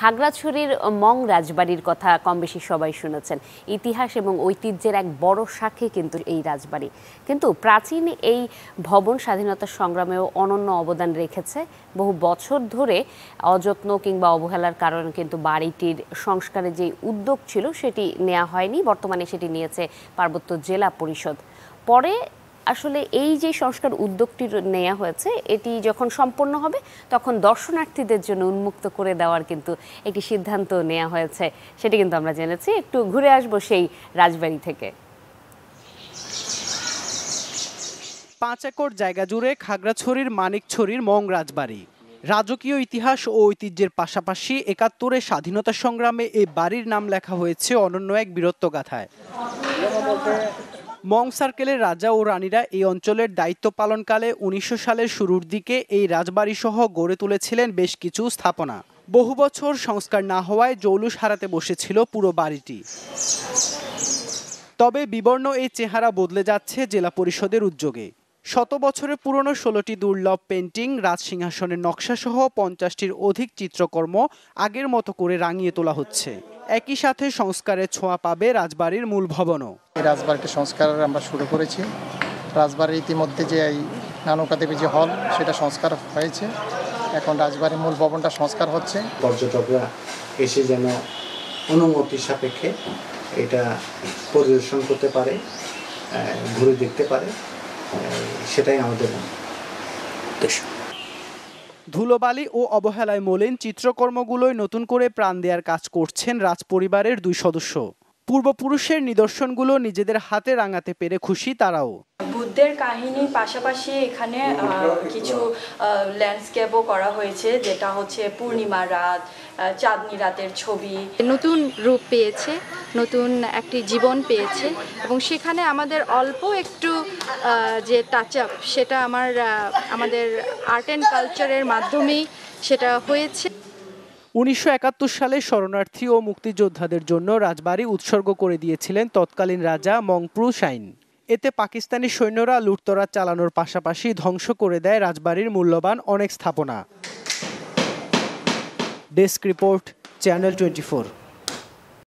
খাগড়াছড়ির মং রাজবাড়ির কথা কম বেশি সবাই শুনেছেন। ইতিহাস এবং ঐতিহ্যের এক বড় সাক্ষী কিন্তু এই রাজবাড়ি। কিন্তু প্রাচীন এই ভবন স্বাধীনতা সংগ্রামেও অনন্য অবদান রেখেছে। বহু বছর ধরে অযত্ন কিংবা অবহেলার কারণে কিন্তু বাড়িটির সংস্কারের যে উদ্যোগ ছিল সেটি নেওয়া হয়নি। বর্তমানে সেটি নিয়েছে পার্বত্য জেলা পরিষদ। পরে আসলে এই যে সংস্কার উদ্যোগটি নেওয়া হয়েছে এটি যখন সম্পন্ন হবে তখন দর্শনার্থীদের জন্য উন্মুক্ত করে দেওয়ার কিন্তু একটি সিদ্ধান্ত নেওয়া হয়েছে, সেটি কিন্তু আমরা জেনেছি। একটু ঘুরে আসবো সেই রাজবাড়ি থেকে। 5 একর জায়গা জুড়ে খাগড়াছড়ির মানিকছড়ির মং রাজবাড়ি। রাজকীয় ইতিহাস ও ঐতিহ্যের পাশাপাশি ৭১-এ স্বাধীনতা সংগ্রামে এই বাড়ির নাম লেখা হয়েছে অনন্য এক বীরত্বগাথায়। মং সার্কেলের রাজা ও রানীরা এই অঞ্চলের দায়িত্ব পালনকালে ১৯০০ সালের শুরুর দিকে এই রাজবাড়ি সহ গড়ে তুলেছিলেন বেশ কিছু স্থাপনা। বহু বছর সংস্কার না হওয়ায় জৌলুস হারাতে বসেছিল পুরো বাড়িটি। তবে বিবর্ণ এই চেহারা বদলে যাচ্ছে জেলা পরিষদের উদ্যোগে। শত বছরের পুরনো ১৬টি দুর্লভ পেন্টিং, রাজসিংহাসনের নকশাসহ ৫০টির অধিক চিত্রকর্ম আগের মতো করে রাঙিয়ে তোলা হচ্ছে। একই সাথে সংস্কারের ছোঁয়া পাবে রাজবাড়ির মূল ভবনও। এই রাজবাড়িটি সংস্কার আমরা শুরু করেছি। রাজবাড়ির ইতিমধ্যে যে এই নানকা দেবী যে হল সেটা সংস্কার হয়েছে, এখন রাজবাড়ির মূল ভবনটা সংস্কার হচ্ছে। পর্যটকরা এসে যেন অনুমতি সাপেক্ষে এটা পরিদর্শন করতে পারে, ঘুরে দেখতে পারে, সেটাই আমাদের উদ্দেশ্য। ধুলোবালি ও অবহেলায় মলিন চিত্রকর্মগুলোয় নতুন করে প্রাণ দেওয়ার কাজ করছেন রাজপরিবারের 2 সদস্য। পূর্বপুরুষের নিদর্শনগুলো নিজেদের হাতে রাঙাতে পেরে খুশি তারাও। বুদ্ধের কাহিনীর পাশাপাশি এখানে কিছু ল্যান্ডস্কেপও করা হয়েছে, যেটা হচ্ছে পূর্ণিমা রাত, চাঁদনি রাতের ছবি। নতুন রূপ পেয়েছে, নতুন একটি জীবন পেয়েছে এবং সেখানে আমাদের অল্প একটু যে টাচ আপ সেটা আমাদের আর্ট অ্যান্ড কালচারের মাধ্যমেই সেটা হয়েছে। ১৯৭১ সালে শরণার্থী ও মুক্তিযোদ্ধাদের জন্য রাজবাড়ি উৎসর্গ করে দিয়েছিলেন তৎকালীন রাজা মংপ্রু সাইন। এতে পাকিস্তানি সৈন্যরা লুটতরাজ চালানোর পাশাপাশি ধ্বংস করে দেয় রাজবাড়ির মূল্যবান অনেক স্থাপনা। Desk report, channel 24।